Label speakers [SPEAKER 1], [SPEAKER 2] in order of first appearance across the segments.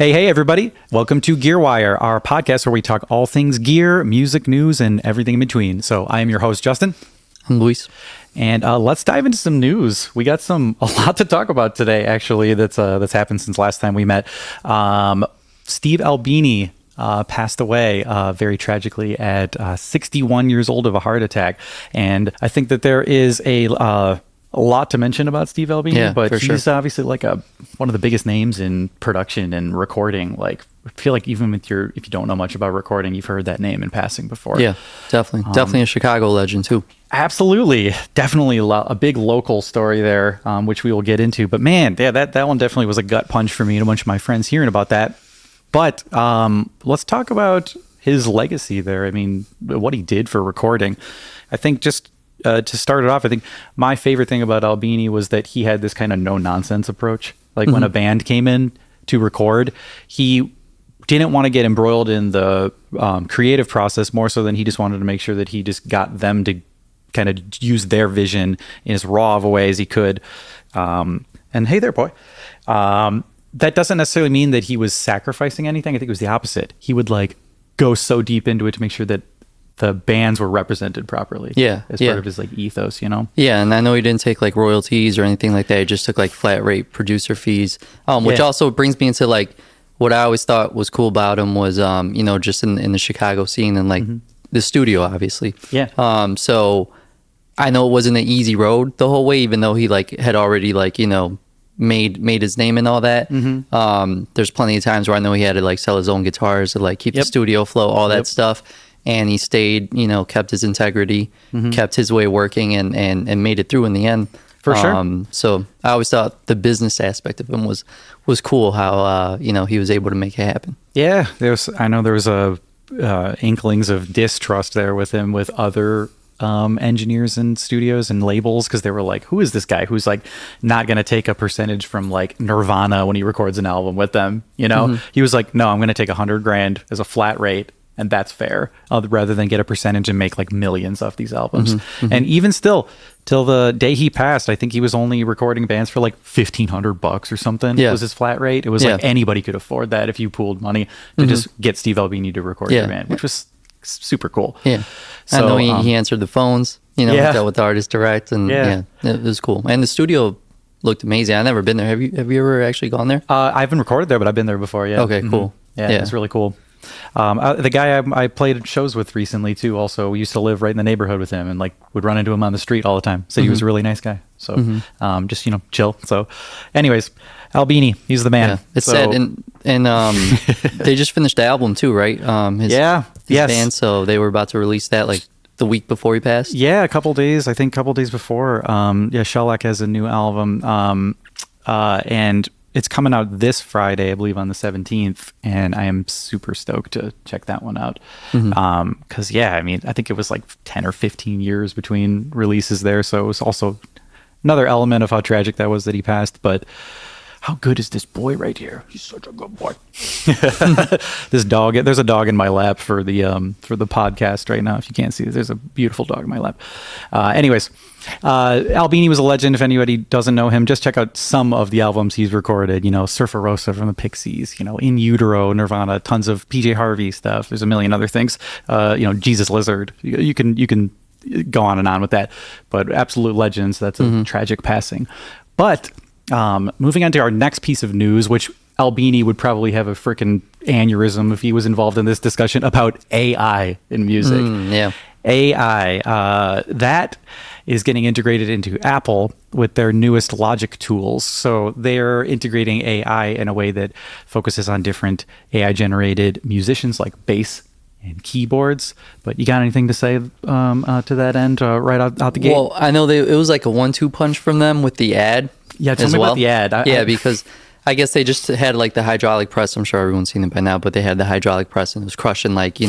[SPEAKER 1] Hey, everybody. Welcome to GearWire, our podcast where we talk all things gear, music, news, and everything in between. So I am your host, Justin.
[SPEAKER 2] I'm Luis.
[SPEAKER 1] And let's dive into some news. We got a lot to talk about today, actually, that's happened since last time we met. Steve Albini passed away very tragically at 61 years old of a heart attack. And I think that there is a lot to mention about Steve Albini, but he's obviously like one of the biggest names in production and recording. Like, I feel like even if you don't know much about recording, you've heard that name in passing before.
[SPEAKER 2] Yeah, definitely. Definitely a Chicago legend too.
[SPEAKER 1] Absolutely. Definitely a big local story there, which we will get into. But man, yeah, that one definitely was a gut punch for me and a bunch of my friends hearing about that. But let's talk about his legacy there. I mean, what he did for recording. I think just to start it off, I think my favorite thing about Albini was that he had this kind of no-nonsense approach. Like when a band came in to record, he didn't want to get embroiled in the creative process more so than he just wanted to make sure that he just got them to kind of use their vision in as raw of a way as he could. And hey there, boy. That doesn't necessarily mean that he was sacrificing anything. I think it was the opposite. He would like go so deep into it to make sure that the bands were represented properly.
[SPEAKER 2] Yeah.
[SPEAKER 1] As part of his like ethos, you know?
[SPEAKER 2] Yeah. And I know he didn't take like royalties or anything like that. He just took like flat rate producer fees, which also brings me into like what I always thought was cool about him was, just in the Chicago scene and like the studio, obviously.
[SPEAKER 1] Yeah.
[SPEAKER 2] So I know it wasn't an easy road the whole way, even though he like had already like, made his name and all that. There's plenty of times where I know he had to like sell his own guitars to like keep the studio flow, all that stuff. And he stayed, kept his integrity, kept his way working and made it through in the end.
[SPEAKER 1] For sure.
[SPEAKER 2] So I always thought the business aspect of him was cool how, he was able to make it happen.
[SPEAKER 1] Yeah. I know there was inklings of distrust there with him with other engineers and studios and labels, because they were like, who is this guy who's like not going to take a percentage from like Nirvana when he records an album with them? He was like, no, I'm going to take $100,000 as a flat rate, and that's fair, rather than get a percentage and make like millions off these albums. And even still, till the day he passed, I think he was only recording bands for like $1,500 or something. Was his flat rate. It was like anybody could afford that if you pooled money to just get Steve Albini to record your band, which was super cool.
[SPEAKER 2] Yeah. So, I know he answered the phones, dealt with the artist direct, and it was cool. And the studio looked amazing. I've never been there. Have you ever actually gone there?
[SPEAKER 1] I haven't recorded there, but I've been there before. Yeah.
[SPEAKER 2] Okay, cool.
[SPEAKER 1] Yeah, it's really cool. The guy I played shows with recently too, also, we used to live right in the neighborhood with him and like would run into him on the street all the time. So he was a really nice guy. So just, chill. So anyways, Albini, he's the man.
[SPEAKER 2] Yeah. It's sad. And they just finished the album too, right? His band. So they were about to release that like the week before he passed.
[SPEAKER 1] Yeah, a couple days before. Shellac has a new album. And it's coming out this Friday, I believe, on the 17th, and I am super stoked to check that one out. Because, I think it was like 10 or 15 years between releases there, so it was also another element of how tragic that was that he passed. But how good is this boy right here? He's such a good boy. This dog, there's a dog in my lap for the podcast right now. If you can't see it, there's a beautiful dog in my lap. Anyways, Albini was a legend. If anybody doesn't know him, just check out some of the albums he's recorded. Surfer Rosa from the Pixies, In Utero, Nirvana, tons of PJ Harvey stuff. There's a million other things. Jesus Lizard. You can go on and on with that. But absolute legends. That's a tragic passing. But moving on to our next piece of news, which Albini would probably have a freaking aneurysm if he was involved in this discussion about AI in music. AI, that is getting integrated into Apple with their newest Logic tools. So they're integrating AI in a way that focuses on different AI-generated musicians like bass and keyboards. But you got anything to say to that end right out the gate?
[SPEAKER 2] Well, I know it was like a 1-2 punch from them with the ad.
[SPEAKER 1] Yeah, tell me about the ad.
[SPEAKER 2] Because I guess they just had like the hydraulic press. I'm sure everyone's seen it by now, but they had the hydraulic press and it was crushing like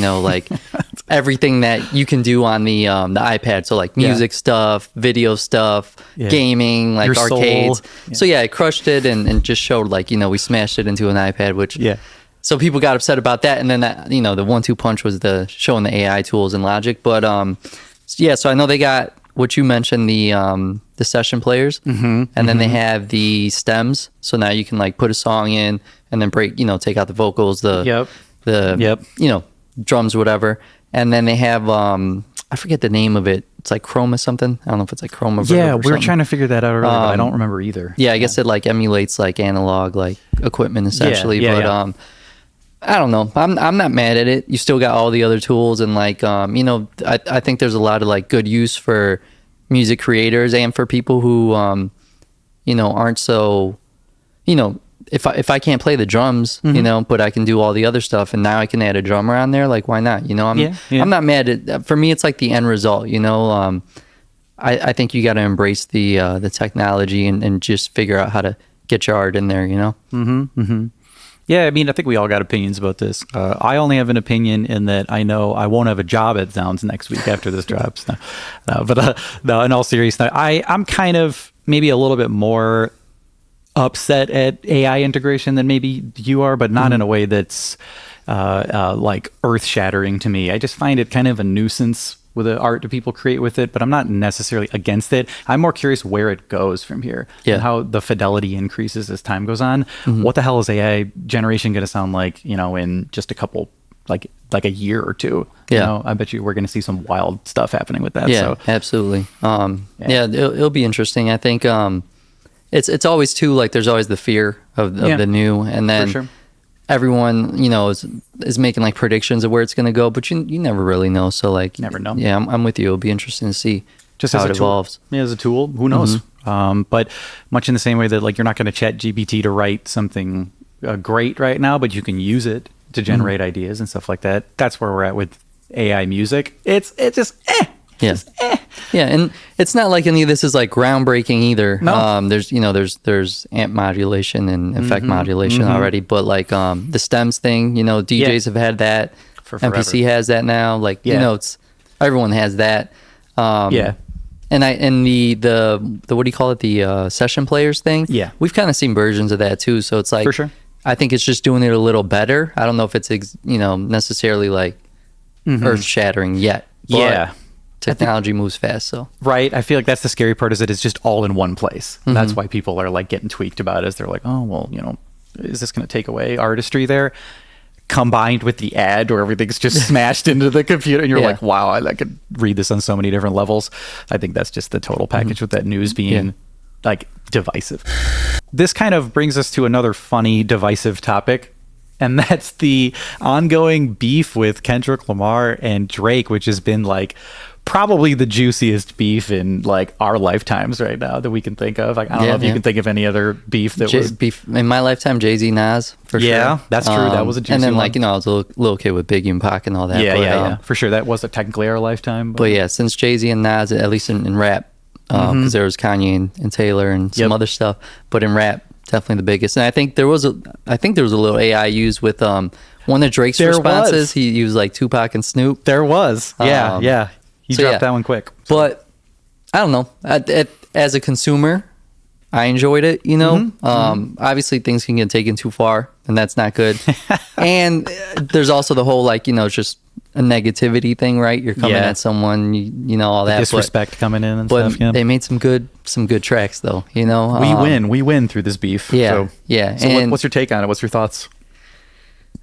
[SPEAKER 2] everything that you can do on the iPad. So like music stuff, video stuff, gaming, like your arcades. So it crushed it and just showed like, we smashed it into an iPad, which so people got upset about that. And then that, the 1-2 punch was the showing the AI tools and Logic. But so I know they got what you mentioned, the the session players, and then they have the stems. So now you can like put a song in and then break, take out the vocals, the drums, whatever. And then they have I forget the name of it. It's like Chroma something. I don't know if it's like Chroma.
[SPEAKER 1] Yeah, we were trying to figure that out earlier, but I don't remember either.
[SPEAKER 2] Yeah, I guess it like emulates like analog like equipment essentially. I don't know. I'm not mad at it. You still got all the other tools, and like I think there's a lot of like good use for music creators and for people who aren't so if I can't play the drums, but I can do all the other stuff, and now I can add a drummer on there, like why not? I'm not mad at. For me, it's like the end result. I think you got to embrace the technology and just figure out how to get your art in there.
[SPEAKER 1] Yeah, I mean, I think we all got opinions about this. I only have an opinion in that I know I won't have a job at zZounds next week after this drops. But in all seriousness, I'm kind of maybe a little bit more upset at AI integration than maybe you are, but not in a way that's like earth-shattering to me. I just find it kind of a nuisance with the art that people create with it, but I'm not necessarily against it. I'm more curious where it goes from here and how the fidelity increases as time goes on. What the hell is AI generation going to sound like, in just a couple, like a year or two? I bet you we're going to see some wild stuff happening with that.
[SPEAKER 2] Yeah, absolutely. It'll be interesting. I think it's always too, like there's always the fear of the new, and then everyone is making like predictions of where it's going to go, but you never really know. So like
[SPEAKER 1] never know.
[SPEAKER 2] Yeah, I'm with you. It'll be interesting to see
[SPEAKER 1] just
[SPEAKER 2] how
[SPEAKER 1] as
[SPEAKER 2] it evolves.
[SPEAKER 1] Yeah, as a tool, who knows? But much in the same way that like you're not going to chat GPT to write something great right now, but you can use it to generate ideas and stuff like that. That's where we're at with AI music. It's just
[SPEAKER 2] Yeah, and it's not like any of this is like groundbreaking either.
[SPEAKER 1] No.
[SPEAKER 2] There's amp modulation and effect modulation already, but like the stems thing, DJs have had that.
[SPEAKER 1] For forever.
[SPEAKER 2] MPC has that now. Like it's everyone has that. And the what do you call it? The session players thing.
[SPEAKER 1] Yeah,
[SPEAKER 2] we've kind of seen versions of that too. So it's like
[SPEAKER 1] for sure.
[SPEAKER 2] I think it's just doing it a little better. I don't know if it's necessarily like earth shattering yet. But technology moves fast, so
[SPEAKER 1] right. I feel like that's the scary part, is that it's just all in one place. That's why people are like getting tweaked about it. Is they're like, oh well, is this going to take away artistry there? Combined with the ad where everything's just smashed into the computer, and you're like, wow, I could read this on so many different levels. I think that's just the total package with that news being like divisive. This kind of brings us to another funny divisive topic, and that's the ongoing beef with Kendrick Lamar and Drake, which has been like probably the juiciest beef in like our lifetimes right now that we can think of. Like I don't know if you can think of any other beef that was
[SPEAKER 2] beef in my lifetime. Jay-Z, Nas, for sure.
[SPEAKER 1] Yeah, that's true. That was a juicy
[SPEAKER 2] and then
[SPEAKER 1] one.
[SPEAKER 2] like I was a little kid with Biggie and Pac and all that.
[SPEAKER 1] Yeah, for sure. That was technically our lifetime.
[SPEAKER 2] But yeah, since Jay-Z and Nas, at least in rap, because there was Kanye and Taylor and some other stuff, but in rap, definitely the biggest. And I think there was a little AI used with one of Drake's responses. He used like Tupac and Snoop.
[SPEAKER 1] There was, yeah. He dropped that one quick. So.
[SPEAKER 2] But I don't know. As a consumer, I enjoyed it. Obviously things can get taken too far, and that's not good. And there's also the whole like it's just a negativity thing, right? You're coming at someone, all that
[SPEAKER 1] disrespect coming in and
[SPEAKER 2] but
[SPEAKER 1] stuff. Yeah.
[SPEAKER 2] They made some good tracks though.
[SPEAKER 1] We win through this beef.
[SPEAKER 2] Yeah,
[SPEAKER 1] So what's your take on it? What's your thoughts?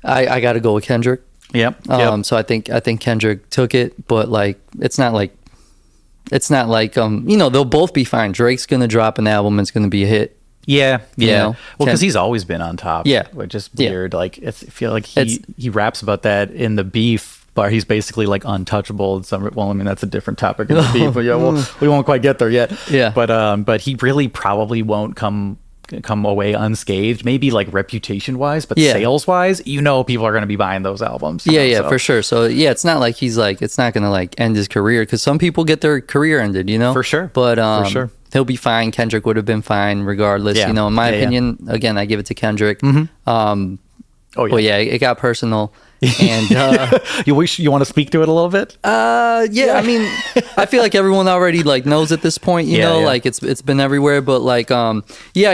[SPEAKER 2] I got to go with Kendrick.
[SPEAKER 1] Yep.
[SPEAKER 2] So I think Kendrick took it, but like it's not like they'll both be fine. Drake's gonna drop an album and it's gonna be a hit.
[SPEAKER 1] Yeah. Well, because he's always been on top.
[SPEAKER 2] Yeah.
[SPEAKER 1] Which is weird. Like I feel like he raps about that in the beef, but he's basically like untouchable. Well, I mean that's a different topic in the beef, but we won't quite get there yet.
[SPEAKER 2] Yeah.
[SPEAKER 1] But he really probably won't come away unscathed, maybe like reputation wise, but sales wise, people are going to be buying those albums.
[SPEAKER 2] For sure. So it's not like he's like, it's not going to like end his career, because some people get their career ended,
[SPEAKER 1] for sure.
[SPEAKER 2] But
[SPEAKER 1] for sure,
[SPEAKER 2] he'll be fine. Kendrick would have been fine regardless. In my opinion, again, I give it to Kendrick. But it got personal. And
[SPEAKER 1] you want to speak to it a little bit?
[SPEAKER 2] I mean, I feel like everyone already like knows at this point, like it's been everywhere, but like I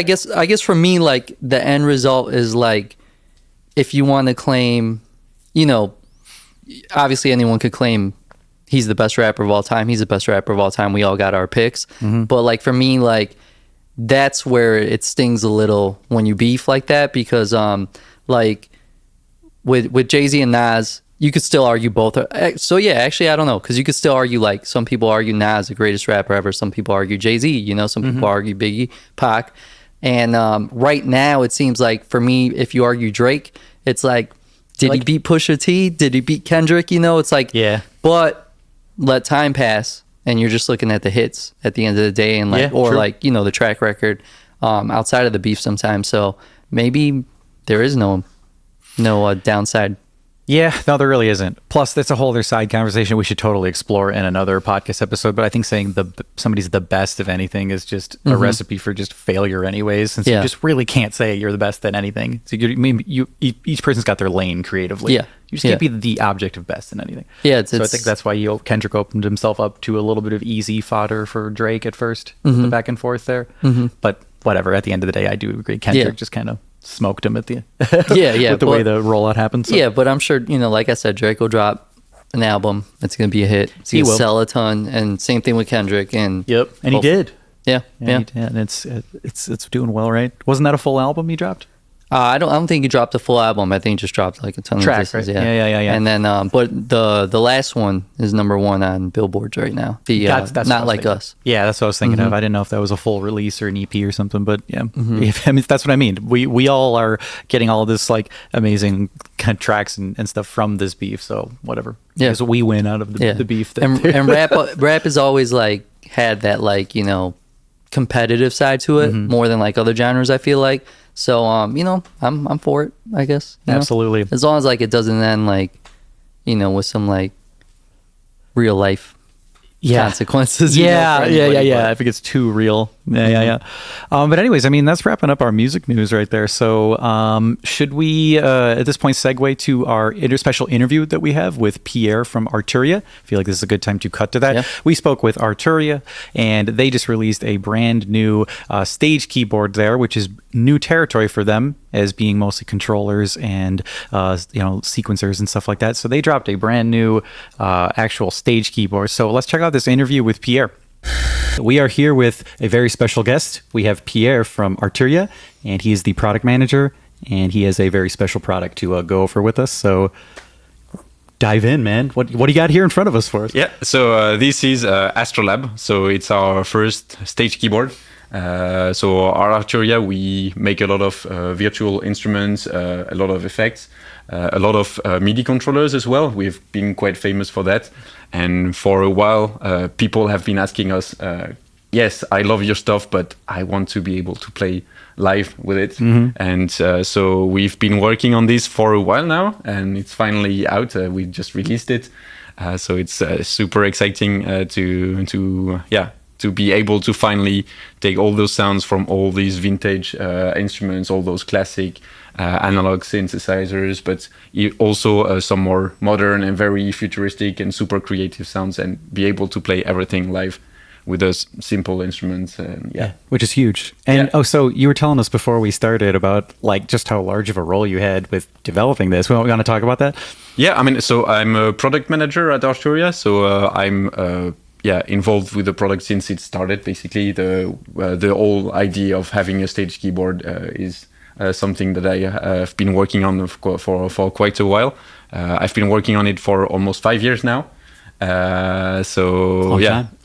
[SPEAKER 2] guess for me, like the end result is like, if you want to claim, obviously anyone could claim he's the best rapper of all time. He's the best rapper of all time. We all got our picks. But like for me, like that's where it stings a little when you beef like that, because like with Jay-Z and Nas, you could still argue both. So yeah, actually I don't know, because you could still argue, like some people argue Nas the greatest rapper ever, some people argue Jay-Z, you know, some people argue Biggie, Pac. And right now it seems like for me, if you argue Drake, it's like, did he beat Pusha T? Did he beat Kendrick? You know, it's like,
[SPEAKER 1] yeah.
[SPEAKER 2] But let time pass, and you're just looking at the hits at the end of the day, and like, or
[SPEAKER 1] true.
[SPEAKER 2] like, you know, the track record outside of the beef sometimes. So maybe there is no downside.
[SPEAKER 1] Yeah, no, there really isn't. Plus, that's a whole other side conversation we should totally explore in another podcast episode. But I think saying somebody's the best of anything is just a recipe for just failure anyways, since you just really can't say you're the best at anything. So each person's got their lane creatively.
[SPEAKER 2] Yeah.
[SPEAKER 1] You just can't be the object of best in anything.
[SPEAKER 2] Yeah,
[SPEAKER 1] so I think that's why Kendrick opened himself up to a little bit of easy fodder for Drake at first, the back and forth there. But whatever, at the end of the day, I do agree. Kendrick just kind of smoked him at the with the way the rollout happens. So.
[SPEAKER 2] Yeah, but I'm sure, you know, like I said, Drake will drop an album. It's going to be a hit. It's going to sell a ton. And same thing with Kendrick. And
[SPEAKER 1] he did.
[SPEAKER 2] Yeah.
[SPEAKER 1] He did. And it's doing well, right? Wasn't that a full album he dropped?
[SPEAKER 2] I don't think he dropped a full album. I think he just dropped like a ton of
[SPEAKER 1] tracks,
[SPEAKER 2] discs.
[SPEAKER 1] Right? Yeah.
[SPEAKER 2] And then, but the last one is #1 on Billboard right now. That's Not Like Us.
[SPEAKER 1] Yeah, that's what I was thinking of. I didn't know if that was a full release or an EP or something, but yeah, I mean, that's what I mean. We all are getting all of this like amazing kind of tracks and stuff from this beef. So whatever. Yeah, because we win out of the beef.
[SPEAKER 2] And rap has always like had that, like, you know, competitive side to it more than like other genres, I feel like. So, you know, I'm for it, I guess.
[SPEAKER 1] Absolutely.
[SPEAKER 2] As long as like it doesn't end like, you know, with some like real life consequences.
[SPEAKER 1] Yeah. If it gets too real. Yeah. But anyways, I mean, that's wrapping up our music news right there. So should we, at this point, segue to our special interview that we have with Pierre from Arturia? I feel like this is a good time to cut to that. Yeah. We spoke with Arturia, and they just released a brand new stage keyboard there, which is new territory for them, as being mostly controllers and sequencers and stuff like that. So they dropped a brand new actual stage keyboard. So let's check out this interview with Pierre. We are here with a very special guest. We have Pierre from Arturia, and he is the product manager, and he has a very special product to go over with us. So dive in, man. What do you got here in front of us for us?
[SPEAKER 3] Yeah, so this is AstroLab. So it's our first stage keyboard. So our Arturia, we make a lot of virtual instruments, a lot of effects, a lot of MIDI controllers as well. We've been quite famous for that. And for a while, people have been asking us, yes, I love your stuff, but I want to be able to play live with it. And so we've been working on this for a while now, and it's finally out. We just released it. So it's super exciting to be able to finally take all those sounds from all these vintage instruments, all those classic analog synthesizers, but also some more modern and very futuristic and super creative sounds, and be able to play everything live with those simple instruments.
[SPEAKER 1] Which is huge. And so you were telling us before we started about like just how large of a role you had with developing this. We want to talk about that?
[SPEAKER 3] Yeah, I mean, so I'm a product manager at Arturia, so I'm involved with the product since it started. Basically, the whole idea of having a stage keyboard is something that I have been working on for quite a while. I've been working on it for almost 5 years now.
[SPEAKER 1] It's a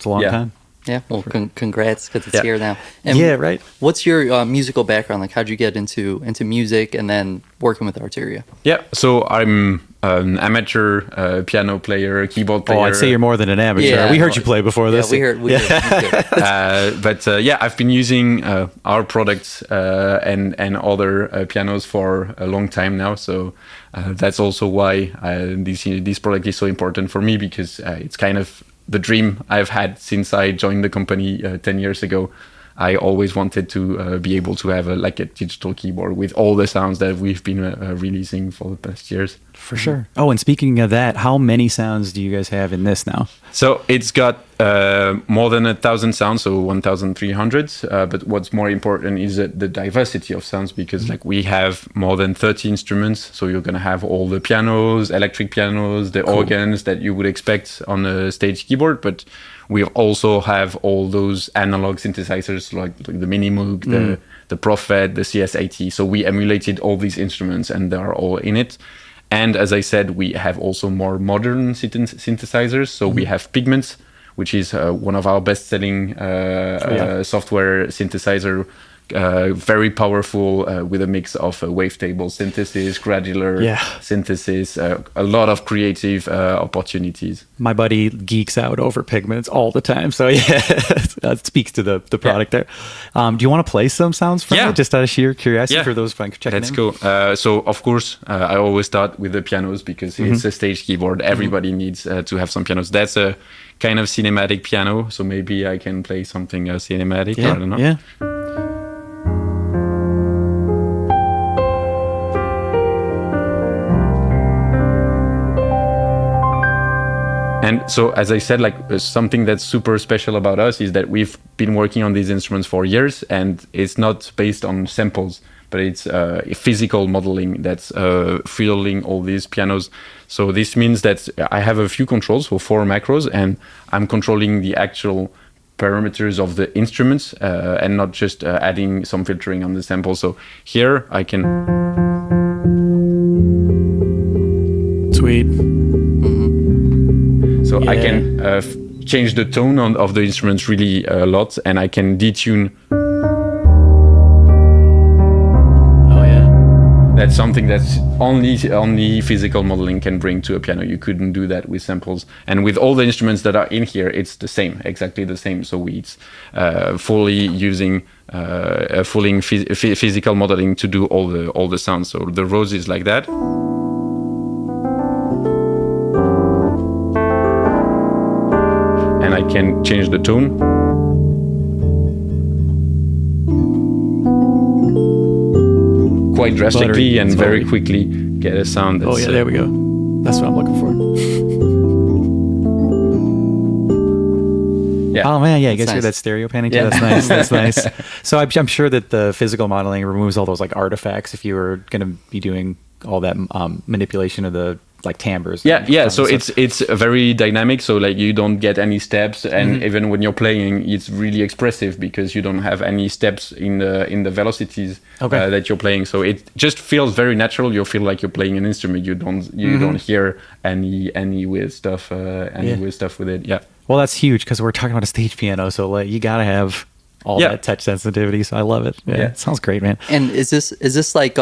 [SPEAKER 1] long time.
[SPEAKER 2] Yeah, well, congrats, because it's here now. And
[SPEAKER 1] right.
[SPEAKER 2] What's your musical background? Like, how'd you get into music and then working with Arturia?
[SPEAKER 3] Yeah, so I'm an amateur piano player, keyboard player.
[SPEAKER 1] Oh, I'd say you're more than an amateur. Yeah, we heard you play before this.
[SPEAKER 2] Yeah, we heard.
[SPEAKER 3] But I've been using our products and other pianos for a long time now. So that's also why this product is so important for me, because it's kind of the dream I've had since I joined the company 10 years ago. I always wanted to be able to have a digital keyboard with all the sounds that we've been releasing for the past years.
[SPEAKER 1] For sure. Oh, and speaking of that, how many sounds do you guys have in this now?
[SPEAKER 3] So it's got more than 1,000 sounds, so 1,300. But what's more important is the diversity of sounds, because like we have more than 30 instruments. So you're gonna have all the pianos, electric pianos, the organs that you would expect on a stage keyboard. But we also have all those analog synthesizers like the Mini Moog, the Prophet, the CS80. So we emulated all these instruments, and they are all in it. And as I said, we have also more modern synthesizers. So we have Pigments, which is one of our best-selling software synthesizer. Very powerful with a mix of wavetable synthesis, gradular synthesis, a lot of creative opportunities.
[SPEAKER 1] My buddy geeks out over Pigments all the time. So yeah, that speaks to the product there. Do you want to play some sounds from it, just out of sheer curiosity for those checking
[SPEAKER 3] Let's go. So of course, I always start with the pianos because it's a stage keyboard. Everybody needs to have some pianos. That's a kind of cinematic piano. So maybe I can play something cinematic. I don't know.
[SPEAKER 1] Yeah.
[SPEAKER 3] And so, as I said, like something that's super special about us is that we've been working on these instruments for years, and it's not based on samples, but it's physical modeling that's filling all these pianos. So this means that I have a few controls, so 4 macros, and I'm controlling the actual parameters of the instruments and not just adding some filtering on the sample. So here I can...
[SPEAKER 1] Sweet.
[SPEAKER 3] So I can change the tone of the instruments really a lot, and I can detune.
[SPEAKER 1] Oh yeah.
[SPEAKER 3] That's something that's only physical modeling can bring to a piano. You couldn't do that with samples. And with all the instruments that are in here, it's the same, exactly the same. So it's fully using physical modeling to do all the sounds. So the Rose is like that. And I can change the tone. Quite drastically and very quickly get a sound that's...
[SPEAKER 1] Oh yeah, there we go. That's what I'm looking for.
[SPEAKER 3] Yeah.
[SPEAKER 1] Oh man, yeah, you guys
[SPEAKER 2] That's
[SPEAKER 1] hear
[SPEAKER 2] nice.
[SPEAKER 1] that stereo panning too? Yeah. That's nice. That's nice. So I'm sure that the physical modeling removes all those like artifacts if you were going to be doing all that manipulation of the like timbres.
[SPEAKER 3] Yeah. So it's very dynamic. So like you don't get any steps, and even when you're playing, it's really expressive because you don't have any steps in the velocities that you're playing. So it just feels very natural. You feel like you're playing an instrument. You don't hear any weird stuff. Weird stuff with it. Yeah.
[SPEAKER 1] Well, that's huge because we're talking about a stage piano, so like you gotta have all that touch sensitivity. So I love it. Yeah, it sounds great, man.
[SPEAKER 2] And is this like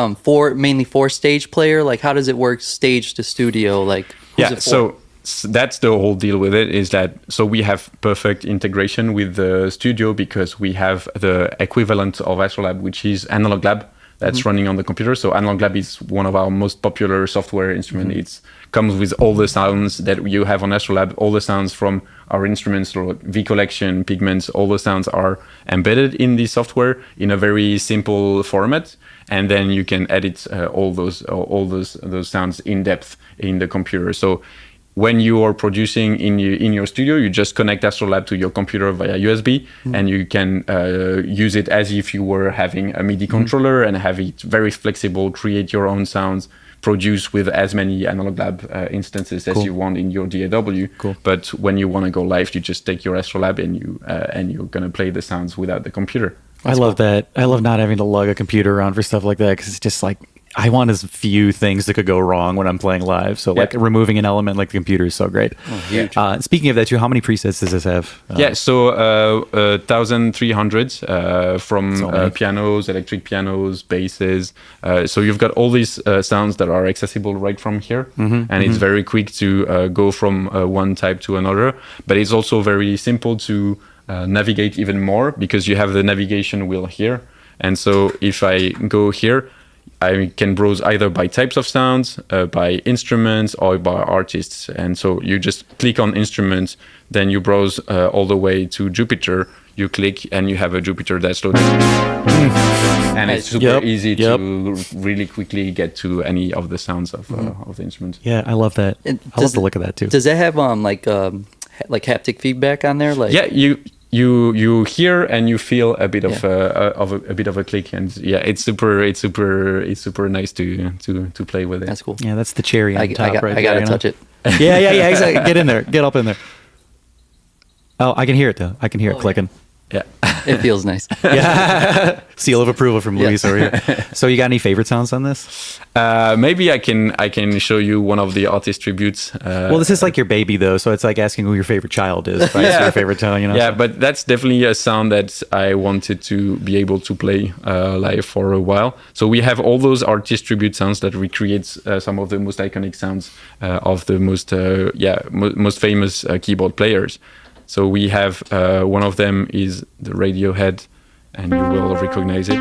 [SPEAKER 2] mainly for stage player? Like how does it work stage to studio? Like who's it for?
[SPEAKER 3] So that's the whole deal with it, is that so we have perfect integration with the studio because we have the equivalent of AstroLab, which is Analog Lab. That's running on the computer. So Analog Lab is one of our most popular software instruments. It comes with all the sounds that you have on AstroLab, all the sounds from our instruments, or V Collection, Pigments, all the sounds are embedded in the software in a very simple format. And then you can edit all those sounds in depth in the computer. So when you are producing in your studio, you just connect AstroLab to your computer via USB, and you can use it as if you were having a MIDI controller and have it very flexible, create your own sounds, produce with as many Analog Lab instances as you want in your DAW.
[SPEAKER 1] Cool.
[SPEAKER 3] But when you want to go live, you just take your AstroLab and you're gonna play the sounds without the computer.
[SPEAKER 1] I love that. I love not having to lug a computer around for stuff like that because it's just like I want as few things that could go wrong when I'm playing live. So like removing an element like the computer is so great.
[SPEAKER 2] Oh, huge.
[SPEAKER 1] Speaking of that too, how many presets does this have?
[SPEAKER 3] So 1,300 from pianos, electric pianos, basses. So you've got all these sounds that are accessible right from here. And it's very quick to go from one type to another. But it's also very simple to navigate even more because you have the navigation wheel here. And so if I go here, I can browse either by types of sounds, by instruments, or by artists. And so you just click on instruments, then you browse all the way to Jupiter. You click and you have a Jupiter that's loaded. And it's super easy to really quickly get to any of the sounds of the instrument.
[SPEAKER 1] Yeah, I love that. I love the look of that too.
[SPEAKER 2] Does that have like haptic feedback on there? Like
[SPEAKER 3] Yeah, you hear and you feel a bit of a bit of a click, and yeah, it's super nice to play with it.
[SPEAKER 2] That's cool.
[SPEAKER 1] Yeah, that's the cherry on top right there.
[SPEAKER 2] I gotta touch it.
[SPEAKER 1] Yeah, exactly. Get in there. Get up in there. Oh, I can hear it though. I can hear it clicking.
[SPEAKER 3] Yeah.
[SPEAKER 2] It feels nice.
[SPEAKER 1] Yeah. Seal of approval from Luis over here. So you got any favorite sounds on this?
[SPEAKER 3] Maybe I can show you one of the artist tributes.
[SPEAKER 1] Well, this is like your baby though, so it's like asking who your favorite child is. Right? It's your favorite tone, you know.
[SPEAKER 3] Yeah, but that's definitely a sound that I wanted to be able to play live for a while. So we have all those artist tribute sounds that recreates some of the most iconic sounds of the most famous keyboard players. So we have one of them is the Radiohead, and you will recognize it.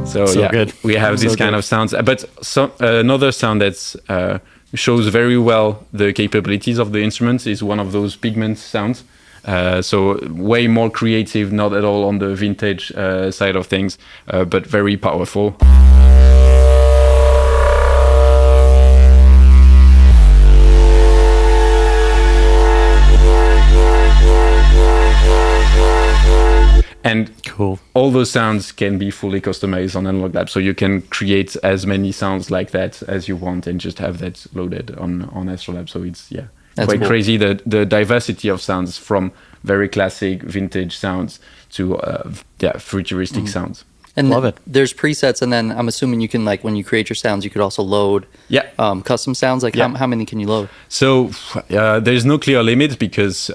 [SPEAKER 3] So good. We have this kind of sounds, but another sound that's shows very well the capabilities of the instruments is one of those pigment sounds. So way more creative, not at all on the vintage side of things, but very powerful. And
[SPEAKER 1] cool.
[SPEAKER 3] All those sounds can be fully customized on Analog Lab, so you can create as many sounds like that as you want and just have that loaded on AstroLab. So it's
[SPEAKER 2] That's
[SPEAKER 3] quite
[SPEAKER 2] cool.
[SPEAKER 3] crazy the diversity of sounds from very classic vintage sounds to futuristic sounds.
[SPEAKER 2] And
[SPEAKER 1] Love it.
[SPEAKER 2] There's presets, and then I'm assuming you can, like, when you create your sounds, you could also load custom sounds. Like, how many can you load?
[SPEAKER 3] So there's no clear limit because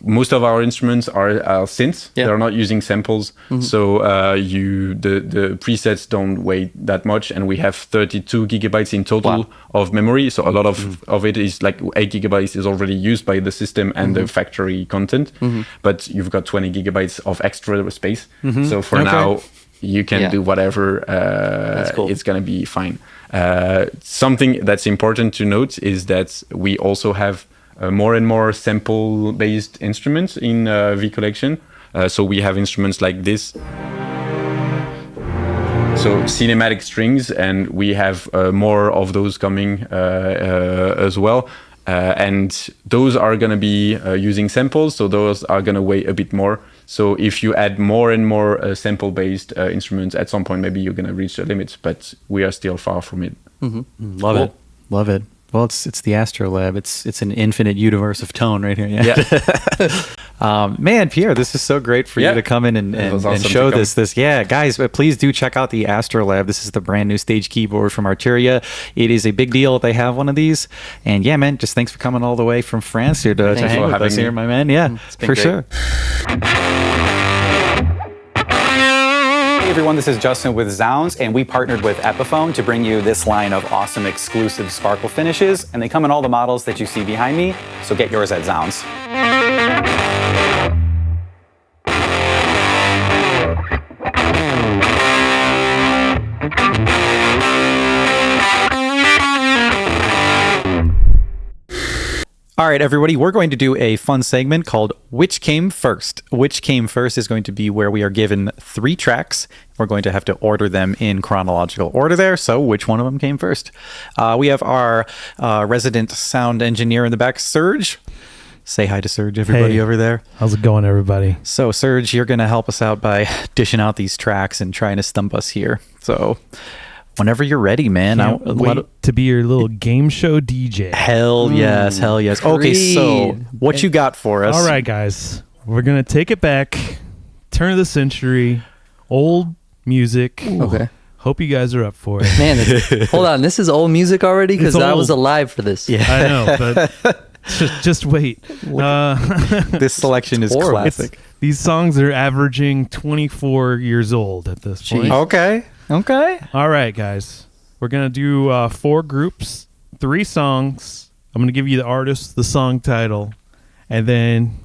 [SPEAKER 3] most of our instruments are synths.
[SPEAKER 2] Yeah.
[SPEAKER 3] They're not using samples. So the presets don't weigh that much, and we have 32 gigabytes in total of memory. So a lot of it is like 8 gigabytes is already used by the system and the factory content, but you've got 20 gigabytes of extra space. So for now, you can do whatever.
[SPEAKER 2] Cool.
[SPEAKER 3] It's going to be fine. Something that's important to note is that we also have more and more sample-based instruments in V Collection. So we have instruments like this. So cinematic strings, and we have more of those coming as well. And those are going to be using samples, so those are going to weigh a bit more. So if you add more and more sample-based instruments, at some point maybe you're going to reach the limit, but we are still far from it.
[SPEAKER 1] Love it. Love it. Well, it's the AstroLab. It's an infinite universe of tone right here. Yeah. Man, Pierre, this is so great for you to come in and
[SPEAKER 3] awesome
[SPEAKER 1] show this. Yeah, guys, but please do check out the AstroLab. This is the brand new stage keyboard from Arturia. It is a big deal that they have one of these. And yeah, man, just thanks for coming all the way from France here to hang with us here, my man. Yeah, for
[SPEAKER 2] great.
[SPEAKER 1] sure.
[SPEAKER 4] Hey everyone, this is Justin with zZounds, and we partnered with Epiphone to bring you this line of awesome exclusive sparkle finishes, and they come in all the models that you see behind me, so get yours at zZounds.
[SPEAKER 1] All right, everybody, we're going to do a fun segment called Which Came First. Which Came First is going to be where we are given 3 tracks. We're going to have to order them in chronological order there. So which one of them came first? We have our resident sound engineer in the back, Serge. Say hi to Serge, everybody over there.
[SPEAKER 5] How's it going, everybody?
[SPEAKER 1] So, Serge, you're going to help us out by dishing out these tracks and trying to stump us here. So whenever you're ready, man.
[SPEAKER 5] Wait to be your little game show DJ.
[SPEAKER 1] Hell yes, hell yes. Okay, so what you got for us?
[SPEAKER 5] All right, guys. We're going to take it back. Turn of the century. Old music.
[SPEAKER 2] Okay.
[SPEAKER 5] Hope you guys are up for it.
[SPEAKER 2] Man, hold on. This is old music already? Because I was alive for this.
[SPEAKER 1] Yeah.
[SPEAKER 5] I know, but just wait.
[SPEAKER 1] This selection is classic.
[SPEAKER 5] These songs are averaging 24 years old at this point.
[SPEAKER 1] Okay.
[SPEAKER 5] All right, guys. We're going to do 4 groups, 3 songs. I'm going to give you the artist, the song title, and then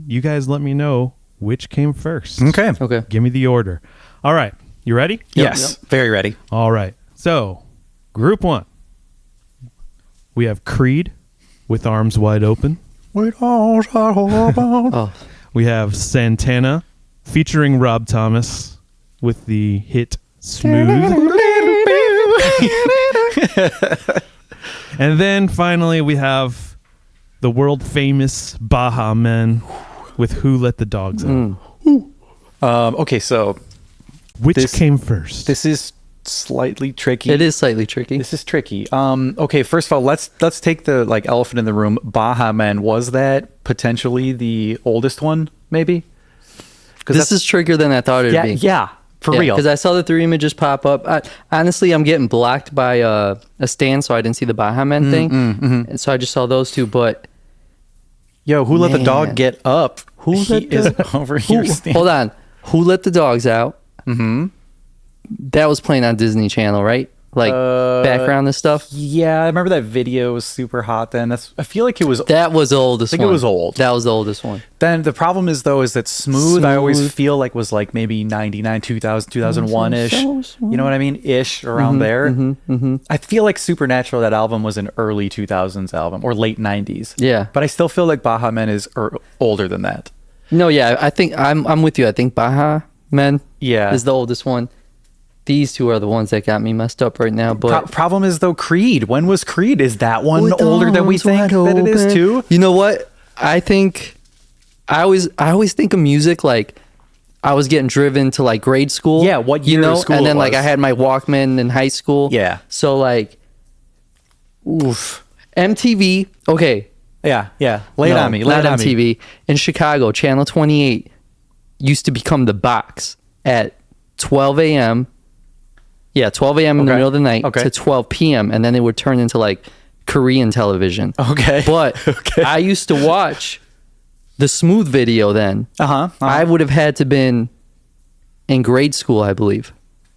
[SPEAKER 5] you guys let me know which came first.
[SPEAKER 1] Okay.
[SPEAKER 5] Give me the order. All right. You ready?
[SPEAKER 1] Yes. Very ready.
[SPEAKER 5] All right. So, group 1. We have Creed with Arms Wide Open.
[SPEAKER 1] With arms wide open.
[SPEAKER 2] Oh,
[SPEAKER 5] We have Santana featuring Rob Thomas with the hit Smooth. And then finally we have the world famous Baha Men with Who Let the Dogs Out.
[SPEAKER 1] Okay, so
[SPEAKER 5] Which
[SPEAKER 1] this-
[SPEAKER 5] came first?
[SPEAKER 1] this is slightly tricky.
[SPEAKER 2] It is slightly tricky.
[SPEAKER 1] This is tricky. Okay, first of all, let's take the like elephant in the room. Baha Men, was that potentially the oldest one? Maybe.
[SPEAKER 2] This is trickier than I thought it'd be.
[SPEAKER 1] Yeah, for real.
[SPEAKER 2] Because I saw the 3 images pop up. Honestly, I'm getting blocked by a stand, so I didn't see the Baha Men thing. And so I just saw those two. But
[SPEAKER 1] Yo, who let the dog
[SPEAKER 2] Man.
[SPEAKER 1] get up? Who is over here?
[SPEAKER 2] hold on, Who Let the Dogs Out? Mm-hmm. That was playing on Disney Channel, right? Like background and stuff.
[SPEAKER 1] Yeah, I remember that video was super hot then. I feel like it was.
[SPEAKER 2] That was the oldest
[SPEAKER 1] think
[SPEAKER 2] one.
[SPEAKER 1] it was old.
[SPEAKER 2] That was the oldest one.
[SPEAKER 1] Then the problem is though is that Smooth, I always
[SPEAKER 2] Smooth.
[SPEAKER 1] feel like was like maybe 99, 2000, 2001 ish.
[SPEAKER 2] So smooth.
[SPEAKER 1] You know what I mean? Ish around there. I feel like Supernatural, that album was an early 2000s album or late 90s.
[SPEAKER 2] Yeah.
[SPEAKER 1] But I still feel like Baha Men is older than that.
[SPEAKER 2] No, yeah, I think I'm with you. I think Baha Men
[SPEAKER 1] Yeah.
[SPEAKER 2] is the oldest one. These two are the ones that got me messed up right now. But
[SPEAKER 1] Problem is though, Creed. When was Creed? Is that one
[SPEAKER 2] With
[SPEAKER 1] older than we
[SPEAKER 2] arms
[SPEAKER 1] think
[SPEAKER 2] wide
[SPEAKER 1] that it is
[SPEAKER 2] open.
[SPEAKER 1] too?
[SPEAKER 2] You know what? I think I always think of music like I was getting driven to like grade school.
[SPEAKER 1] Yeah, what year of school
[SPEAKER 2] and
[SPEAKER 1] it
[SPEAKER 2] then like
[SPEAKER 1] was.
[SPEAKER 2] I had my Walkman in high school.
[SPEAKER 1] Yeah.
[SPEAKER 2] So like, oof. MTV. Okay.
[SPEAKER 1] Yeah. Lay it
[SPEAKER 2] No,
[SPEAKER 1] on me. Lay
[SPEAKER 2] not
[SPEAKER 1] it on me.
[SPEAKER 2] MTV. In Chicago, Channel 28 used to become the box at 12 a.m. Yeah, 12 a.m. in the
[SPEAKER 1] Okay.
[SPEAKER 2] middle of the night
[SPEAKER 1] Okay.
[SPEAKER 2] to 12 p.m. And then it would turn into like Korean television.
[SPEAKER 1] Okay.
[SPEAKER 2] But
[SPEAKER 1] Okay.
[SPEAKER 2] I used to watch the Smooth video then. I would have had to been in grade school, I believe.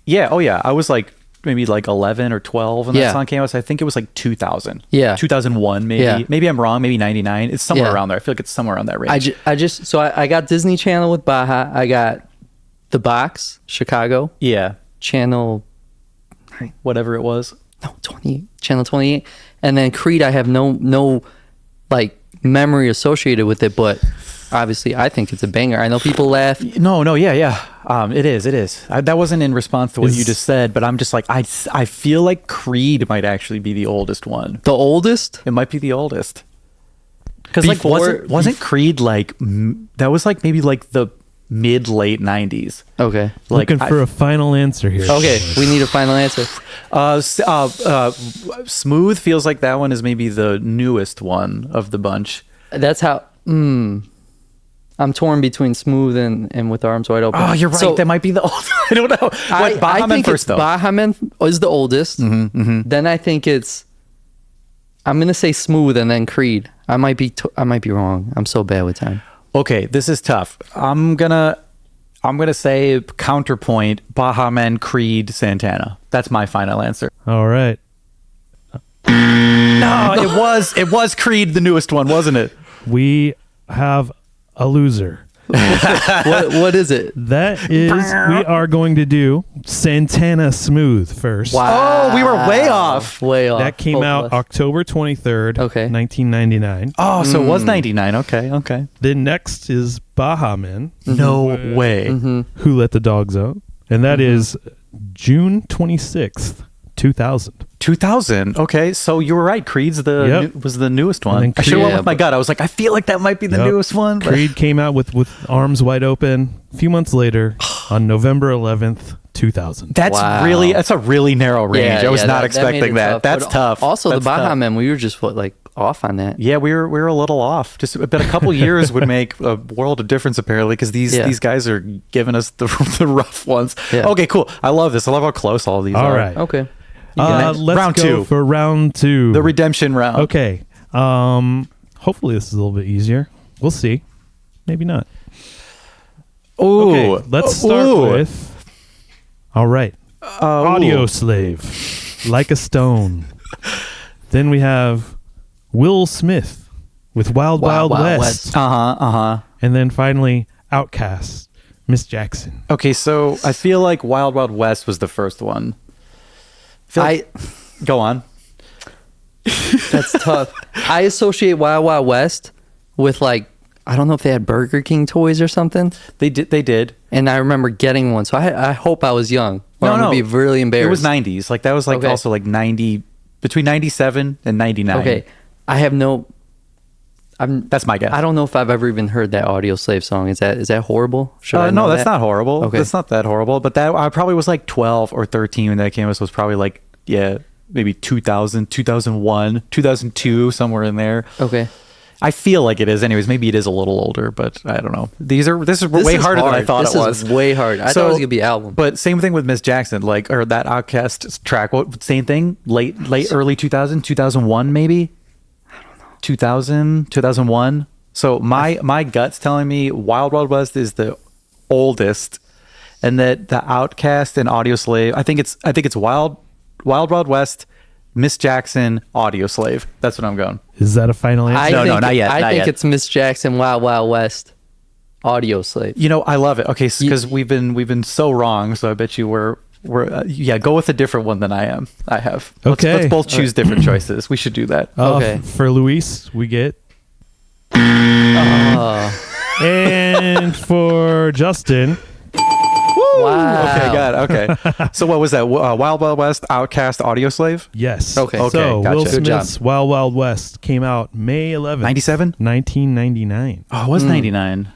[SPEAKER 1] Yeah. Oh yeah. I was like maybe like 11 or 12 when that
[SPEAKER 2] Yeah.
[SPEAKER 1] song came out. So I think it was like 2000.
[SPEAKER 2] Yeah.
[SPEAKER 1] 2001 maybe.
[SPEAKER 2] Yeah.
[SPEAKER 1] Maybe I'm wrong. Maybe 99. It's somewhere
[SPEAKER 2] Yeah.
[SPEAKER 1] around there. I feel like it's somewhere around that range.
[SPEAKER 2] I got Disney Channel with Baha. I got The Box, Chicago,
[SPEAKER 1] yeah.
[SPEAKER 2] Channel
[SPEAKER 1] Whatever it was.
[SPEAKER 2] 28, Channel 28. And then Creed, I have no like memory associated with it, but obviously I think it's a banger. I know people laugh.
[SPEAKER 1] No. Yeah. It is. That wasn't in response to what you just said, but I'm just like, I feel like Creed might actually be the oldest one.
[SPEAKER 2] The oldest?
[SPEAKER 1] It might be the oldest. Because like
[SPEAKER 2] Before-
[SPEAKER 1] wasn't Creed like that was like maybe like the mid late 90s.
[SPEAKER 2] Okay.
[SPEAKER 1] Like
[SPEAKER 5] Looking for a final answer here.
[SPEAKER 2] Okay, we need a final answer.
[SPEAKER 1] Smooth feels like that one is maybe the newest one of the bunch.
[SPEAKER 2] That's how. I'm torn between Smooth and With Arms Wide Open.
[SPEAKER 1] Oh, you're right.
[SPEAKER 2] So
[SPEAKER 1] that might be the old. I don't know. What Baha Men
[SPEAKER 2] think
[SPEAKER 1] first though?
[SPEAKER 2] Baha Men is the oldest. Then I think it's. I'm gonna say Smooth and then Creed. I might be wrong. I'm so bad with time.
[SPEAKER 1] Okay, this is tough. I'm gonna say counterpoint Baha Men, Creed, Santana. That's my final answer.
[SPEAKER 5] All right.
[SPEAKER 1] No, it was Creed, the newest one, wasn't it?
[SPEAKER 5] We have a loser.
[SPEAKER 2] What is it?
[SPEAKER 5] That is, we are going to do Santana Smooth first.
[SPEAKER 2] Wow.
[SPEAKER 1] Oh, we were way off.
[SPEAKER 2] Way off.
[SPEAKER 5] That came
[SPEAKER 2] Both
[SPEAKER 5] out
[SPEAKER 2] of us.
[SPEAKER 5] October 23rd,
[SPEAKER 2] Okay.
[SPEAKER 5] 1999.
[SPEAKER 1] Oh, so it was 99. Okay.
[SPEAKER 5] Then next is Baha Men,
[SPEAKER 1] No way.
[SPEAKER 5] Who Let the Dogs Out. And that is June 26th, 2000.
[SPEAKER 1] 2000. Okay, so you were right. Creed's was the newest one.
[SPEAKER 5] then
[SPEAKER 1] I should have
[SPEAKER 5] Creed-
[SPEAKER 1] went with my gut. I was like, I feel like that might be the
[SPEAKER 5] Yep.
[SPEAKER 1] newest one. but-
[SPEAKER 5] Creed came out with Arms Wide Open a few months later on November 11th, 2000.
[SPEAKER 1] That's
[SPEAKER 2] Wow.
[SPEAKER 1] that's a really narrow range. I was not
[SPEAKER 2] made
[SPEAKER 1] expecting
[SPEAKER 2] it
[SPEAKER 1] that.
[SPEAKER 2] tough.
[SPEAKER 1] That's
[SPEAKER 2] But
[SPEAKER 1] tough.
[SPEAKER 2] Also,
[SPEAKER 1] That's
[SPEAKER 2] the Baha
[SPEAKER 1] tough.
[SPEAKER 2] Men, we were just off on that.
[SPEAKER 1] Yeah, we were a little off. But a couple years would make a world of difference apparently, because these guys are giving us the rough ones.
[SPEAKER 2] Yeah.
[SPEAKER 1] Okay, cool. I love this. I love how close all of these
[SPEAKER 5] All
[SPEAKER 1] are.
[SPEAKER 5] right.
[SPEAKER 2] Okay.
[SPEAKER 5] Let's
[SPEAKER 1] Round
[SPEAKER 5] go
[SPEAKER 1] two.
[SPEAKER 5] for round two.
[SPEAKER 1] The redemption round.
[SPEAKER 5] Okay. Hopefully this is a little bit easier. We'll see. Maybe not.
[SPEAKER 1] Ooh.
[SPEAKER 5] Okay. Let's start
[SPEAKER 1] Ooh.
[SPEAKER 5] with. All right. AudioSlave, Like a Stone. Then we have Will Smith with Wild Wild, West.
[SPEAKER 1] Uh-huh.
[SPEAKER 5] And then finally Outkast, Miss Jackson.
[SPEAKER 1] Okay, so I feel like Wild Wild West was the first one. Go on.
[SPEAKER 2] That's tough. I associate Wild Wild West with like I don't know if they had Burger King toys or something.
[SPEAKER 1] They did.
[SPEAKER 2] And I remember getting one. So I hope I was young. Or
[SPEAKER 1] No,
[SPEAKER 2] I'm going to be really embarrassed.
[SPEAKER 1] It was 90s. Like that was like
[SPEAKER 2] Okay.
[SPEAKER 1] also like 90, between 97 and 99.
[SPEAKER 2] Okay. I have no...
[SPEAKER 1] That's my guess.
[SPEAKER 2] I don't know if I've ever even heard that AudioSlave song. Is that horrible? Should I know
[SPEAKER 1] no, that's
[SPEAKER 2] that?
[SPEAKER 1] not horrible.
[SPEAKER 2] Okay.
[SPEAKER 1] That's not that horrible. But that I probably was like 12 or 13 when that came out. So it was probably like, yeah, maybe 2000, 2001, 2002, somewhere in there.
[SPEAKER 2] Okay.
[SPEAKER 1] I feel like it is. Anyways, maybe it is a little older, but I don't know. This is way harder than I thought
[SPEAKER 2] this
[SPEAKER 1] it was.
[SPEAKER 2] Is way hard. I thought it was gonna be album.
[SPEAKER 1] But same thing with Miss Jackson, like, or that Outkast track. What same thing? Late early 2000, 2001 maybe. I don't know. 2000, 2001. So my gut's telling me Wild Wild West is the oldest, and that the Outkast and AudioSlave. I think it's Wild Wild West, Miss Jackson, AudioSlave. That's what I'm going.
[SPEAKER 5] Is that a final answer?
[SPEAKER 1] No, not yet,
[SPEAKER 2] I
[SPEAKER 1] not
[SPEAKER 2] think
[SPEAKER 1] yet.
[SPEAKER 2] it's Miss Jackson, Wild Wild West, AudioSlave.
[SPEAKER 1] You know, I love it. Okay, because we've been so wrong. So I bet you we're go with a different one than I have.
[SPEAKER 5] Okay.
[SPEAKER 1] Let's both choose different choices. We should do that.
[SPEAKER 2] Okay.
[SPEAKER 5] For Luis, we get. And for Justin,
[SPEAKER 2] Wow.
[SPEAKER 1] Okay, got it. Okay. So what was that? Wild Wild West, Outkast, AudioSlave?
[SPEAKER 5] yes.
[SPEAKER 2] Okay.
[SPEAKER 5] So
[SPEAKER 1] gotcha.
[SPEAKER 5] Will
[SPEAKER 1] Good
[SPEAKER 5] Smith's Wild Wild West came out May 11th,
[SPEAKER 1] 97?
[SPEAKER 5] 1999.
[SPEAKER 1] Oh, it was 99.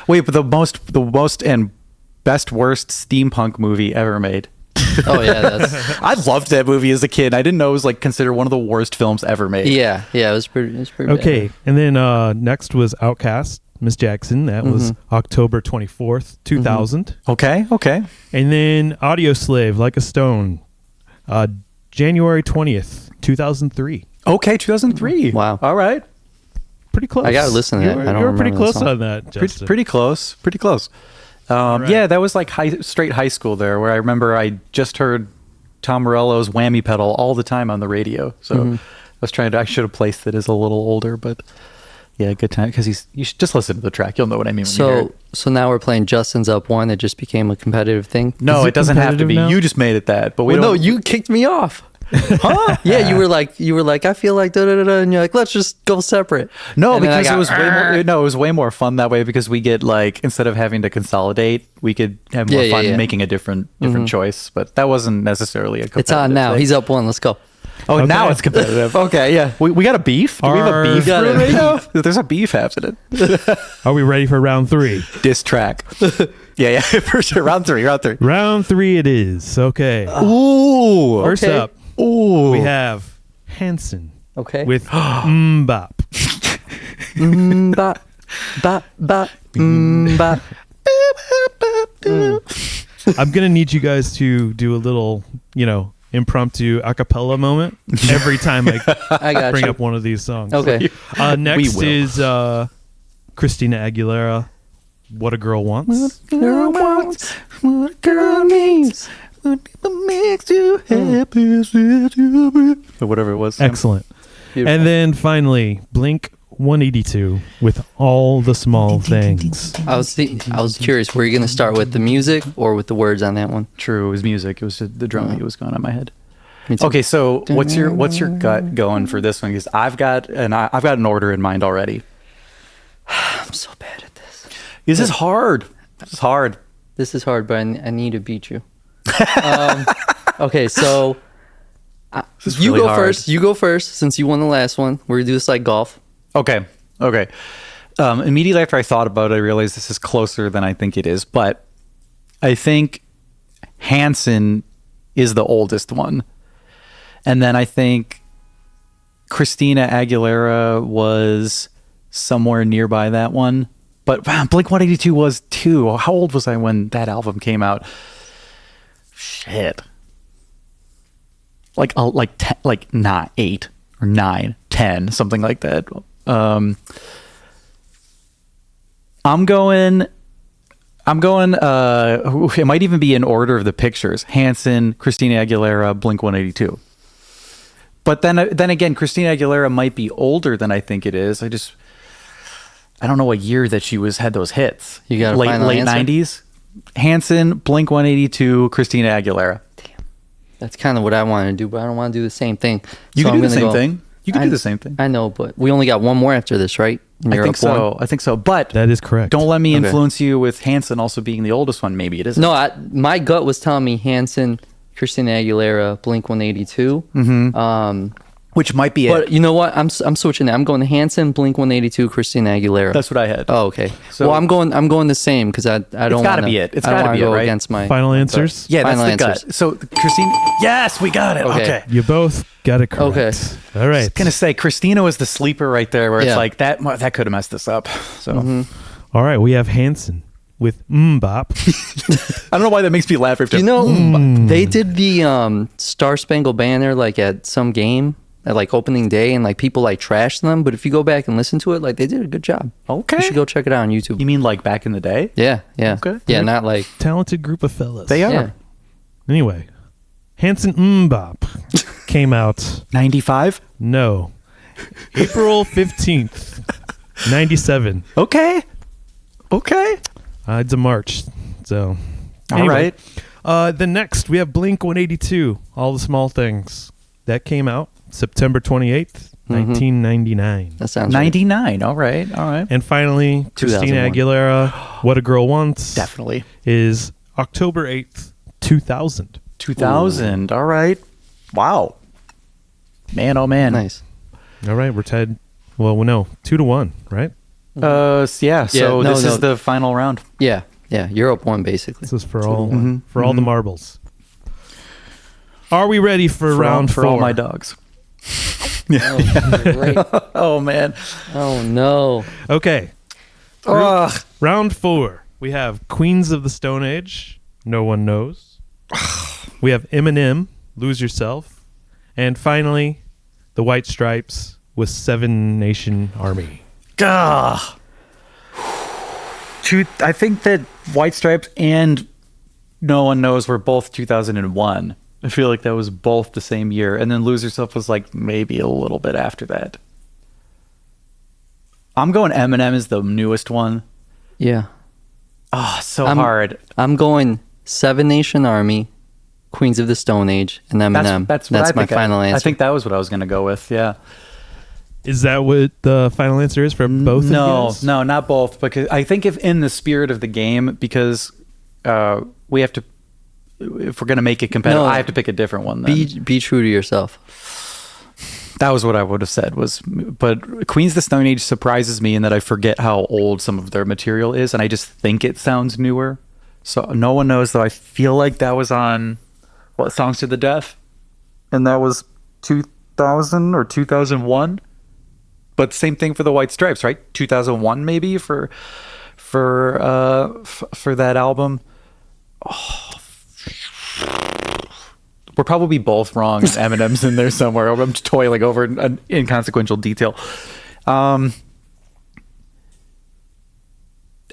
[SPEAKER 1] Wait, but the most and best worst steampunk movie ever made.
[SPEAKER 2] Oh yeah, that's
[SPEAKER 1] I loved that movie as a kid. I didn't know it was like considered one of the worst films ever made.
[SPEAKER 2] yeah. It was pretty.
[SPEAKER 5] Okay,
[SPEAKER 2] bad.
[SPEAKER 5] and then next was Outkast, Miss Jackson. That was October 24th, 2000.
[SPEAKER 1] Okay.
[SPEAKER 5] And then AudioSlave, Like a Stone, January 20th, 2003.
[SPEAKER 1] Okay, 2003.
[SPEAKER 2] Wow.
[SPEAKER 1] All right.
[SPEAKER 5] Pretty close.
[SPEAKER 2] I gotta listen to that. I don't
[SPEAKER 5] You were pretty
[SPEAKER 2] remember that
[SPEAKER 5] close
[SPEAKER 2] song.
[SPEAKER 5] on that, Justin.
[SPEAKER 1] Pretty close. Pretty close.
[SPEAKER 5] right.
[SPEAKER 1] Yeah, that was like straight high school there, where I remember I just heard Tom Morello's Whammy Pedal all the time on the radio. So I should have placed it as a little older, but yeah, good time, because you should just listen to the track. You'll know what I mean when you hear it.
[SPEAKER 2] So now we're playing Justin's Up One. It just became a competitive thing.
[SPEAKER 1] No,
[SPEAKER 5] Is it
[SPEAKER 1] it doesn't have to
[SPEAKER 5] competitive
[SPEAKER 1] be.
[SPEAKER 5] now?
[SPEAKER 1] You just made it that, but we
[SPEAKER 2] Well, no,
[SPEAKER 1] don't.
[SPEAKER 2] you kicked me off. Huh? Yeah, you were like, I feel like da da da da, and you're like, let's just go separate.
[SPEAKER 1] No,
[SPEAKER 2] And then I
[SPEAKER 1] because it
[SPEAKER 2] got,
[SPEAKER 1] was way more. No, it was way more fun that way, because we get like, instead of having to consolidate, we could have more
[SPEAKER 2] Yeah,
[SPEAKER 1] fun
[SPEAKER 2] yeah.
[SPEAKER 1] making a different choice. But that wasn't necessarily a.
[SPEAKER 2] It's on now.
[SPEAKER 1] thing.
[SPEAKER 2] He's up one. Let's go.
[SPEAKER 1] Oh, now
[SPEAKER 5] Okay.
[SPEAKER 1] it's competitive. Okay, yeah. We got a beef. Do we have a
[SPEAKER 5] Our-
[SPEAKER 1] beef?
[SPEAKER 2] Got
[SPEAKER 1] for
[SPEAKER 2] a
[SPEAKER 1] the radio? There's a beef happening.
[SPEAKER 5] Are we ready for round 3?
[SPEAKER 1] Diss track. Yeah, for sure. Round three.
[SPEAKER 5] Round 3 it is. Okay.
[SPEAKER 1] Ooh.
[SPEAKER 5] First
[SPEAKER 2] okay.
[SPEAKER 5] up,
[SPEAKER 1] Ooh.
[SPEAKER 5] we have Hanson
[SPEAKER 2] Okay.
[SPEAKER 5] with Mbop.
[SPEAKER 2] Bop, bop, bop, bop.
[SPEAKER 5] I'm going to need you guys to do a little, impromptu a cappella moment every time I
[SPEAKER 2] I got
[SPEAKER 5] bring
[SPEAKER 2] you.
[SPEAKER 5] up one of these songs.
[SPEAKER 2] Okay.
[SPEAKER 5] Next
[SPEAKER 1] will.
[SPEAKER 5] is Christina Aguilera, What a Girl Wants.
[SPEAKER 2] Girl wants what a girl needs.
[SPEAKER 1] What makes you happy? Or whatever it was.
[SPEAKER 5] Excellent.
[SPEAKER 2] Beautiful.
[SPEAKER 5] And then finally, Blink 182 with All the Small Things.
[SPEAKER 2] I was curious. Were you gonna start with the music or with the words on that one?
[SPEAKER 1] True, it was music. It was the drum beat was going on in my head.
[SPEAKER 2] Me too.
[SPEAKER 1] Okay, so what's your gut going for this one? Because I've got an order in mind already.
[SPEAKER 2] I'm so bad at this.
[SPEAKER 1] This is hard.
[SPEAKER 2] This is hard, but I need to beat you. Okay, so
[SPEAKER 1] This is
[SPEAKER 2] you
[SPEAKER 1] really
[SPEAKER 2] go
[SPEAKER 1] hard.
[SPEAKER 2] first. You go first since you won the last one. We're gonna do this like golf.
[SPEAKER 1] Okay. Immediately after I thought about it, I realized this is closer than I think it is. But I think Hanson is the oldest one. And then I think Christina Aguilera was somewhere nearby that one. But wow, Blink-182 was too. How old was I when that album came out? Shit. Like 8 or 9, 10, something like that. I'm going it might even be in order of the pictures. Hanson, Christina Aguilera, Blink-182. But then again, Christina Aguilera might be older than I think it is. I don't know what year that she had those hits.
[SPEAKER 2] You got a
[SPEAKER 1] late
[SPEAKER 2] final answer?
[SPEAKER 1] 90s. Hanson, Blink-182, Christina Aguilera.
[SPEAKER 2] That's kind of what I want to do, but I don't want to do the same thing.
[SPEAKER 1] You
[SPEAKER 2] So
[SPEAKER 1] can
[SPEAKER 2] I'm
[SPEAKER 1] do the
[SPEAKER 2] gonna
[SPEAKER 1] same
[SPEAKER 2] go-
[SPEAKER 1] thing. You can do the same thing.
[SPEAKER 2] I know, but we only got one more after this, right?
[SPEAKER 1] I
[SPEAKER 2] You're
[SPEAKER 1] think
[SPEAKER 2] up
[SPEAKER 1] so.
[SPEAKER 2] one?
[SPEAKER 1] I think so. But
[SPEAKER 5] That is correct.
[SPEAKER 1] don't let me
[SPEAKER 2] Okay.
[SPEAKER 1] influence you with Hanson also being the oldest one. Maybe it isn't.
[SPEAKER 2] No, my gut was telling me Hanson, Christina Aguilera, Blink 182.
[SPEAKER 1] Which might be
[SPEAKER 2] But
[SPEAKER 1] it.
[SPEAKER 2] you know what? I'm switching it. I'm going Hanson, Blink 182, Christina Aguilera.
[SPEAKER 1] That's what I had.
[SPEAKER 2] Oh, okay.
[SPEAKER 1] So-
[SPEAKER 2] well, I'm going the same because I don't.
[SPEAKER 1] gotta
[SPEAKER 2] wanna,
[SPEAKER 1] be it. It's
[SPEAKER 2] I don't
[SPEAKER 1] gotta
[SPEAKER 2] wanna
[SPEAKER 1] be it,
[SPEAKER 2] go
[SPEAKER 1] right?
[SPEAKER 2] against my
[SPEAKER 5] Final answers?
[SPEAKER 1] Yeah, that's
[SPEAKER 2] Final
[SPEAKER 1] the
[SPEAKER 2] answers.
[SPEAKER 1] gut. So Christine, yes, we got it.
[SPEAKER 2] Okay.
[SPEAKER 1] Okay.
[SPEAKER 5] You both got it correct.
[SPEAKER 2] Okay.
[SPEAKER 5] All right.
[SPEAKER 1] I was gonna say Christina was the sleeper right there, where it's
[SPEAKER 2] Yeah.
[SPEAKER 1] like that could have messed us up. So
[SPEAKER 5] All right. We have Hanson with Bop.
[SPEAKER 1] I don't know why that makes me laugh. After
[SPEAKER 2] You know, they did the Star Spangled Banner like at some game at like opening day, and like people like trashed them. But if you go back and listen to it, like they did a good job.
[SPEAKER 1] Okay.
[SPEAKER 2] You should go check it out on YouTube.
[SPEAKER 1] You mean like back in the day?
[SPEAKER 2] Yeah, yeah,
[SPEAKER 1] Okay.
[SPEAKER 2] yeah. Not like
[SPEAKER 5] Talented group of fellas.
[SPEAKER 1] They are.
[SPEAKER 2] yeah.
[SPEAKER 5] Anyway, Hanson Bop came out,
[SPEAKER 1] 95.
[SPEAKER 5] no, April 15th, 97.
[SPEAKER 1] Okay. Okay.
[SPEAKER 5] It's a March. So,
[SPEAKER 1] All right.
[SPEAKER 5] The next, we have Blink 182, All the Small Things. That came out September 28th, 1999.
[SPEAKER 2] That sounds right.
[SPEAKER 1] 99. All right. All right.
[SPEAKER 5] And finally, Christina
[SPEAKER 2] 2001.
[SPEAKER 5] Aguilera, What a Girl Wants,
[SPEAKER 1] Definitely.
[SPEAKER 5] is October 8th, 2000.
[SPEAKER 1] 2000. All right. Wow. Man, oh man.
[SPEAKER 2] Nice.
[SPEAKER 5] All right, we're tied. Well, no, 2-1, right?
[SPEAKER 1] Yeah. So
[SPEAKER 2] no,
[SPEAKER 1] this
[SPEAKER 2] no.
[SPEAKER 1] is the final round.
[SPEAKER 2] Yeah, yeah. You're up one basically.
[SPEAKER 5] This is for all all the marbles. Are we ready for round
[SPEAKER 1] for
[SPEAKER 5] 4?
[SPEAKER 1] all my dogs.
[SPEAKER 2] Oh, great.
[SPEAKER 1] Oh man.
[SPEAKER 2] Oh no.
[SPEAKER 5] Okay,
[SPEAKER 1] Ugh.
[SPEAKER 5] round 4. We have Queens of the Stone Age, No One Knows. We have Eminem, Lose Yourself. And finally, the White Stripes with Seven Nation Army.
[SPEAKER 1] Gah. I think that White Stripes and No One Knows were both 2001. I feel like that was both the same year. And then Lose Yourself was like maybe a little bit after that. I'm going Eminem is the newest one.
[SPEAKER 2] Yeah.
[SPEAKER 1] Oh, so
[SPEAKER 2] I'm-
[SPEAKER 1] hard.
[SPEAKER 2] I'm going Seven Nation Army, Queens of the Stone Age, and Eminem.
[SPEAKER 1] That's what I
[SPEAKER 2] my
[SPEAKER 1] think
[SPEAKER 2] final answer.
[SPEAKER 1] I think that was what I was going to go with. Yeah.
[SPEAKER 5] Is that what the final answer is for both of you guys?
[SPEAKER 1] No, not both. Because I think if in the spirit of the game, because we have to, if we're going to make it competitive,
[SPEAKER 2] No.
[SPEAKER 1] I have to pick a different one then.
[SPEAKER 2] Be true to yourself.
[SPEAKER 1] That was what I would have said but Queens of the Stone Age surprises me in that I forget how old some of their material is, and I just think it sounds newer. So No One Knows, though. I feel like that was on what, Songs to the Death, and that was 2000 or 2001. But same thing for the White Stripes, right? 2001 maybe for that album. We're probably both wrong. And Eminem's in there somewhere. I'm just toiling over an inconsequential detail.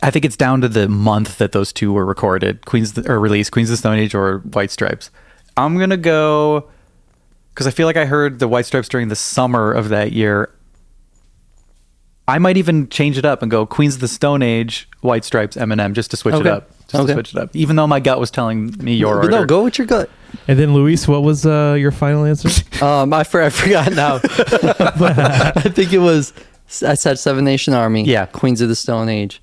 [SPEAKER 1] I think it's down to the month that those two were recorded, released, Queens of the Stone Age or White Stripes. I'm gonna go because I feel like I heard the White Stripes during the summer of that year. I might even change it up and go Queens of the Stone Age, White Stripes, Eminem, just to switch it
[SPEAKER 2] Okay.
[SPEAKER 1] up. Just to switch it up. Even though my gut was telling me your
[SPEAKER 2] But
[SPEAKER 1] order.
[SPEAKER 2] no, go with your gut.
[SPEAKER 5] And then, Luis, what was your final answer?
[SPEAKER 2] I forgot now. I think it was. I said Seven Nation Army.
[SPEAKER 1] Yeah.
[SPEAKER 2] Queens of the Stone Age.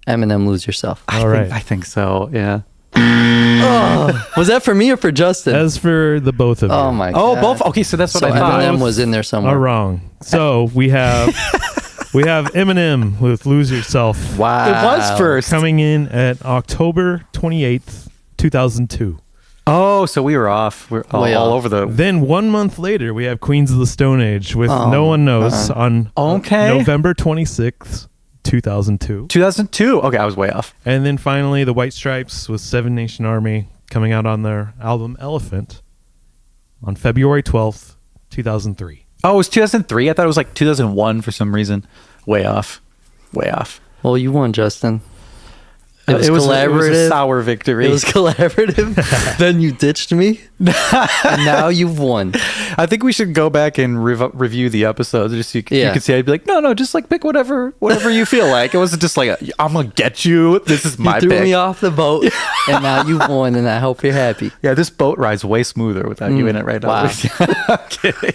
[SPEAKER 2] Eminem, Lose Yourself.
[SPEAKER 5] All right.
[SPEAKER 1] I think so, yeah.
[SPEAKER 2] Was that for me or for Justin?
[SPEAKER 5] As for the both of you,
[SPEAKER 2] Oh my
[SPEAKER 1] Oh,
[SPEAKER 2] god.
[SPEAKER 1] both? Okay, so that's what
[SPEAKER 2] So
[SPEAKER 1] I thought.
[SPEAKER 2] Eminem was in there somewhere.
[SPEAKER 5] are wrong. So we have Eminem with Lose Yourself
[SPEAKER 2] Wow.
[SPEAKER 1] It was first.
[SPEAKER 5] coming in at October 28th, 2002.
[SPEAKER 1] Oh, so we were off. We're all
[SPEAKER 2] Way off.
[SPEAKER 1] over the...
[SPEAKER 5] Then 1 month later, we have Queens of the Stone Age with
[SPEAKER 2] Oh,
[SPEAKER 5] No One Knows on
[SPEAKER 1] Okay.
[SPEAKER 5] November 26th, 2002.
[SPEAKER 1] 2002. Okay, I was way off.
[SPEAKER 5] And then finally, the White Stripes with Seven Nation Army coming out on their album Elephant on February 12th, 2003.
[SPEAKER 1] Oh, it was 2003? I thought it was like 2001 for some reason. Way off. Way off.
[SPEAKER 2] Well, you won, Justin. It was
[SPEAKER 1] It was
[SPEAKER 2] collaborative.
[SPEAKER 1] a sour victory.
[SPEAKER 2] It was collaborative. Then you ditched me. And now you've won.
[SPEAKER 1] I think we should go back and review the episodes just so you
[SPEAKER 2] Yeah.
[SPEAKER 1] could see. I'd be like, no, just like pick whatever you feel like. It wasn't just like, I'm going to get you. This is my
[SPEAKER 2] You threw
[SPEAKER 1] pick.
[SPEAKER 2] me off the boat, and now you've won, and I hope you're happy.
[SPEAKER 1] Yeah, this boat ride's way smoother without you in it right now.
[SPEAKER 2] Wow.
[SPEAKER 1] I'm kidding.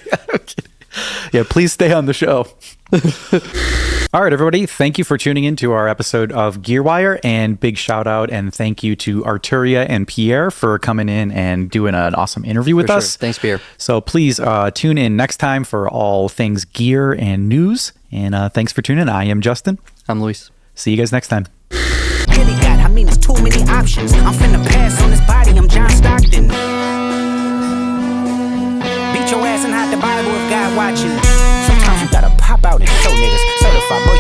[SPEAKER 1] Yeah, please stay on the show. All right, everybody. Thank you for tuning in to our episode of GearWire, and big shout out and thank you to Arturia and Pierre for coming in and doing an awesome interview with us.
[SPEAKER 2] Thanks, Pierre.
[SPEAKER 1] So please tune in next time for all things gear and news. And thanks for tuning in. I am Justin.
[SPEAKER 2] I'm Luis.
[SPEAKER 1] See you guys next time.
[SPEAKER 6] Really got, I mean, there's too many options. I'm finna pass on this body, I'm John Stockton. Beat your ass and hide the Bible if God watching. Sometimes you gotta pop out and show niggas. Certified boy,